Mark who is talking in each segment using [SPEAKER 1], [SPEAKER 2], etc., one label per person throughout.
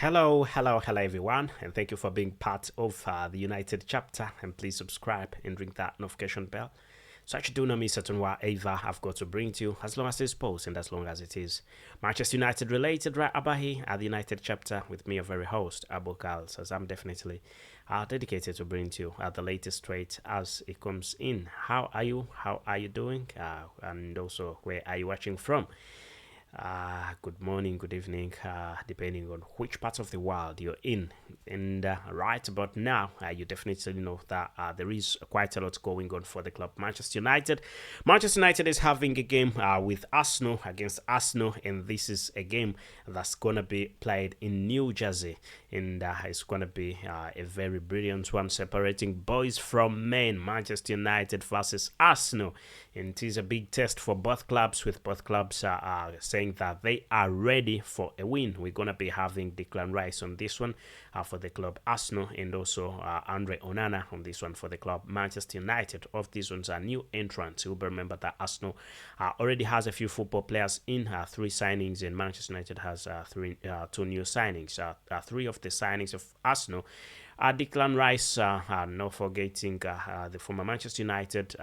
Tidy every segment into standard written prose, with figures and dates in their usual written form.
[SPEAKER 1] Hello everyone, and thank you for being part of the United chapter. And please subscribe and ring that notification bell so that you do not miss out on whatever I've got to bring to you, as long as it's post and as long as it is Manchester United related, right about here at the United chapter with me, your very host, Abu KALS, as I'm definitely dedicated to bring to you the latest trade as it comes in. How are you? How are you doing? And also, where are you watching from? Good morning, good evening, depending on which part of the world you're in. And right about now, you definitely know that there is quite a lot going on for the club Manchester United. Manchester United is having a game with Arsenal against Arsenal, and this is a game that's going to be played in New Jersey. And it's going to be a very brilliant one, separating boys from men. Manchester United versus Arsenal. And it is a big test for both clubs, with both clubs saying that they are ready for a win. We're going to be having Declan Rice on this one for the club Arsenal, and also Andre Onana on this one for the club Manchester United. Of these ones are new entrants. You'll remember that Arsenal already has a few football players in, 3 signings, and Manchester United has 2 new signings. 3 of the signings of Arsenal Declan Rice, not forgetting the former Manchester United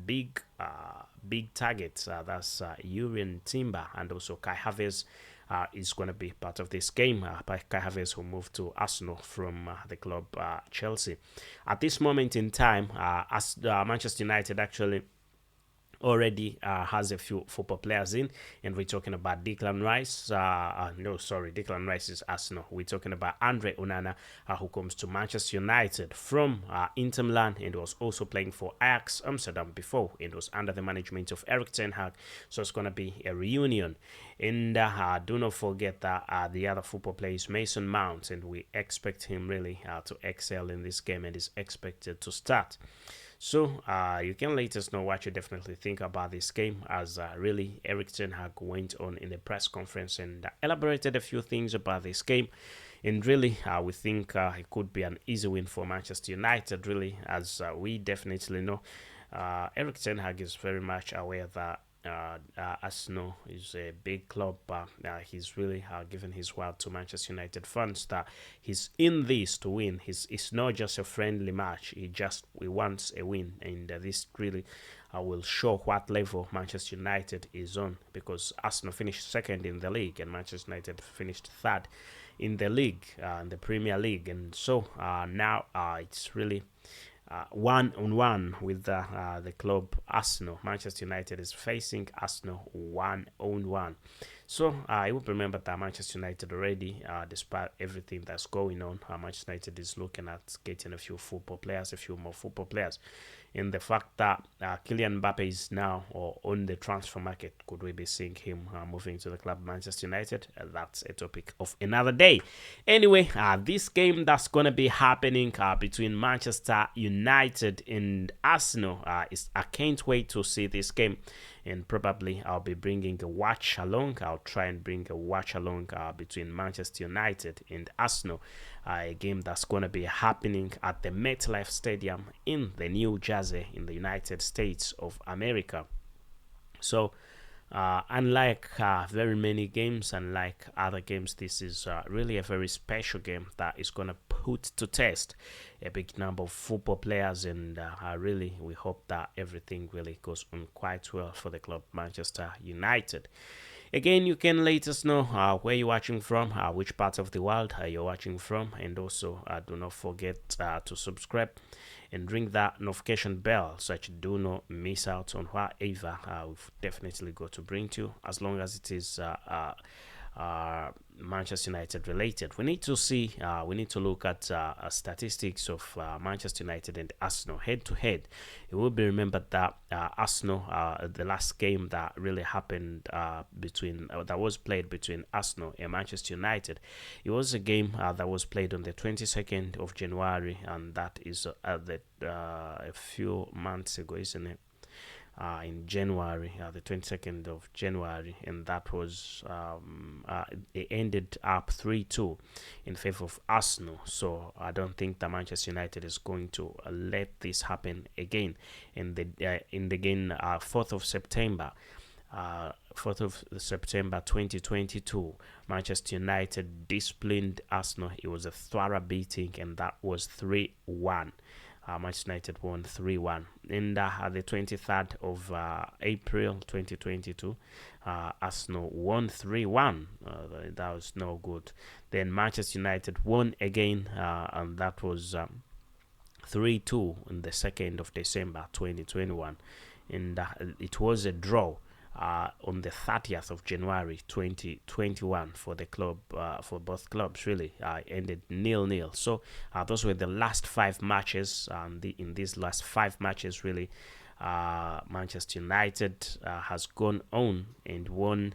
[SPEAKER 1] big targets. That's Urian Timber, and also Kai Havertz is going to be part of this game. Kai Havertz, who moved to Arsenal from the club Chelsea. At this moment in time, as Manchester United actually already has a few football players in, and we're talking about Declan Rice. Declan Rice is Arsenal. We're talking about Andre Onana, who comes to Manchester United from Inter Milan, and was also playing for Ajax Amsterdam before. It was under the management of Erik ten Hag, so it's going to be a reunion. And do not forget that the other football player is Mason Mount, and we expect him really to excel in this game, and is expected to start. So you can let us know what you definitely think about this game, as really Erik ten Hag went on in a press conference and elaborated a few things about this game. And really, we think it could be an easy win for Manchester United, really, as we definitely know Erik ten Hag is very much aware that Arsenal is a big club. He's really given his word to Manchester United fans that he's in this to win. It's not just a friendly match. He wants a win, and this really will show what level Manchester United is on, because Arsenal finished second in the league and Manchester United finished third in the league, in the Premier League. And so now it's really 1-on-1 with the club Arsenal. Manchester United is facing Arsenal 1-on-1. So I will remember that Manchester United already, despite everything that's going on, Manchester United is looking at getting a few more football players. And the fact that Kylian Mbappe is now on the transfer market, could we be seeing him moving to the club Manchester United? That's a topic of another day. Anyway, this game that's going to be happening between Manchester United and Arsenal, I can't wait to see this game. And probably I'll be bringing a watch along. I'll try and bring a watch along between Manchester United and Arsenal. A game that's going to be happening at the MetLife Stadium in the New Jersey in the United States of America. So unlike very many games, unlike other games, this is really a very special game that is going to put to test a big number of football players, and really we hope that everything really goes on quite well for the club Manchester United. Again, you can let us know where you're watching from, which part of the world you're watching from, and also do not forget to subscribe and ring that notification bell so that you do not miss out on whatever we've definitely got to bring to you, as long as it is Manchester United related. We need to look at statistics of Manchester United and Arsenal head to head. It will be remembered that Arsenal, the last game that really happened that was played between Arsenal and Manchester United, it was a game that was played on the 22nd of January, and that is a few months ago, isn't it? In January, the 22nd of January, and that was it ended up 3-2 in favor of Arsenal. So I don't think that Manchester United is going to let this happen again. In the game 4th of September, 4th of September 2022, Manchester United disciplined Arsenal. It was a thorough beating, and that was 3-1. Manchester United won 3-1. And the 23rd of April 2022, Arsenal won 3-1. That was no good. Then Manchester United won again, and that was 3-2 on the 2nd of December 2021. And it was a draw on the 30th of January 2021 for the club, for both clubs, really. Ended 0-0. So those were the last 5 matches. In these last 5 matches, really, Manchester United has gone on and won.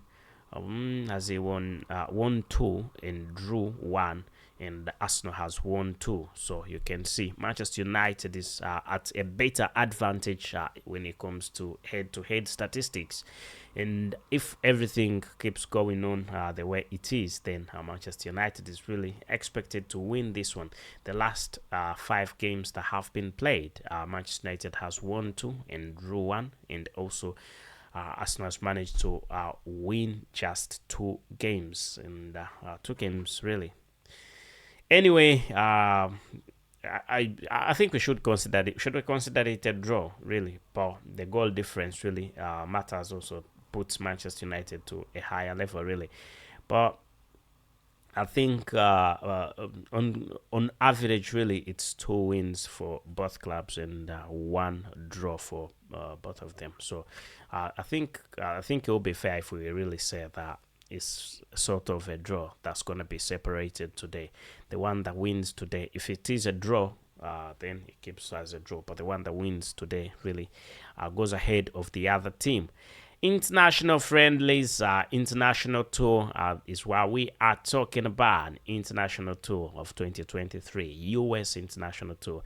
[SPEAKER 1] Won 2 and drew 1, and Arsenal has won 2. So you can see Manchester United is at a better advantage when it comes to head-to-head statistics. And if everything keeps going on the way it is, then Manchester United is really expected to win this one. The last 5 games that have been played, Manchester United has won 2 and drew 1, and also Arsenal has managed to win just 2 games, and 2 games really. Anyway, I think we should consider it. Should we consider it a draw, really? But the goal difference really matters. Also puts Manchester United to a higher level, really. But I think on average, really, it's 2 wins for both clubs and 1 draw for both of them. So I think it will be fair if we really say that it's sort of a draw that's going to be separated today. The one that wins today, if it is a draw, then it keeps as a draw. But the one that wins today really goes ahead of the other team. International friendlies, international tour is what we are talking about. International tour of 2023, US international tour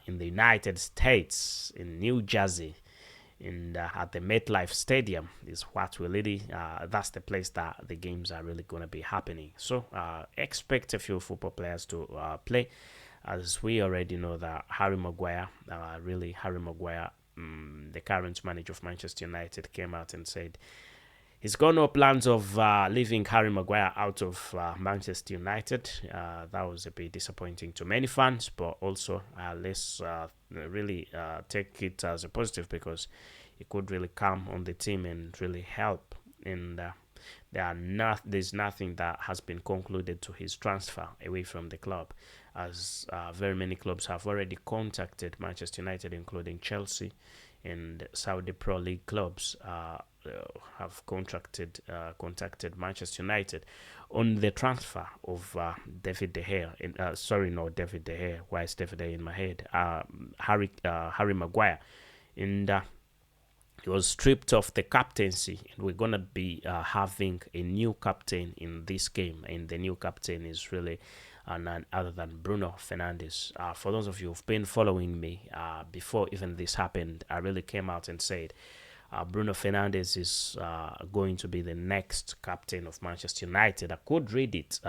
[SPEAKER 1] in the United States, in New Jersey, and at the MetLife Stadium is what we really, that's the place that the games are really going to be happening. So expect a few football players to play, as we already know that Harry Maguire, the current manager of Manchester United, came out and said he's got no plans of leaving Harry Maguire out of Manchester United. That was a bit disappointing to many fans, but also let's really take it as a positive, because it could really come on the team and really help. And there's nothing that has been concluded to his transfer away from the club, as very many clubs have already contacted Manchester United, including Chelsea, and Saudi Pro League clubs have contacted Manchester United on the transfer of David De Gea. Not David De Gea. Why is David De Gea in my head? Harry Maguire, and he was stripped of the captaincy, and we're gonna be having a new captain in this game, and the new captain is really none other than Bruno Fernandes. For those of you who've been following me, before even this happened, I really came out and said Bruno Fernandes is going to be the next captain of Manchester United. I could read it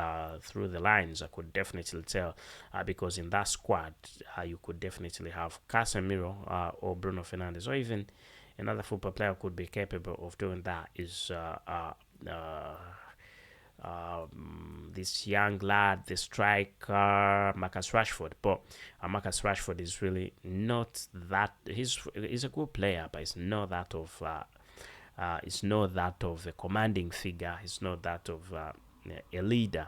[SPEAKER 1] through the lines. I could definitely tell, because in that squad, you could definitely have Casemiro or Bruno Fernandes, or even another football player who could be capable of doing that is this young lad, the striker, Marcus Rashford. But Marcus Rashford is really not that. He's a good player, but it's not that of a commanding figure. It's not that of a leader.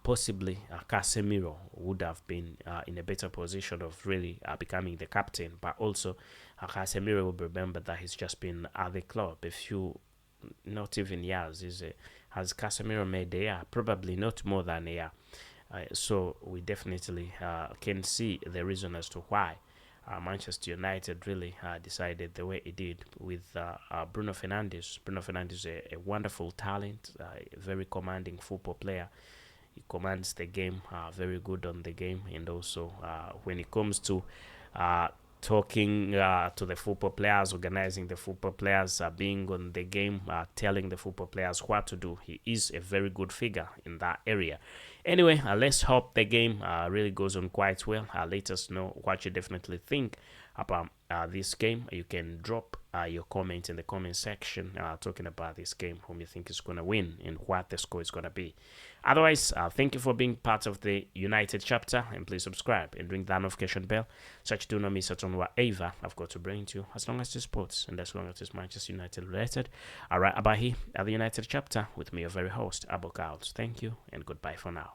[SPEAKER 1] Possibly Casemiro would have been in a better position of really becoming the captain, but also Casemiro will remember that he's just been at the club a few, not even years. Has Casemiro made a year? Probably not more than a year. So we definitely can see the reason as to why Manchester United really decided the way it did with Bruno Fernandes. Bruno Fernandes is a wonderful talent, a very commanding football player. He commands the game, very good on the game, and also when it comes to talking to the football players, organizing the football players, being on the game, telling the football players what to do. He is a very good figure in that area. Anyway, let's hope the game really goes on quite well. Let us know what you definitely think about this game. You can drop your comment in the comment section talking about this game, whom you think is going to win and what the score is going to be. Otherwise, thank you for being part of the United chapter, and please subscribe and ring that notification bell so that you do not miss out on whatever I've got to bring to you, as long as it's sports and as long as it's Manchester United related. All right, about here at the United chapter with me, your very host, Abu KALS. Thank you and goodbye for now.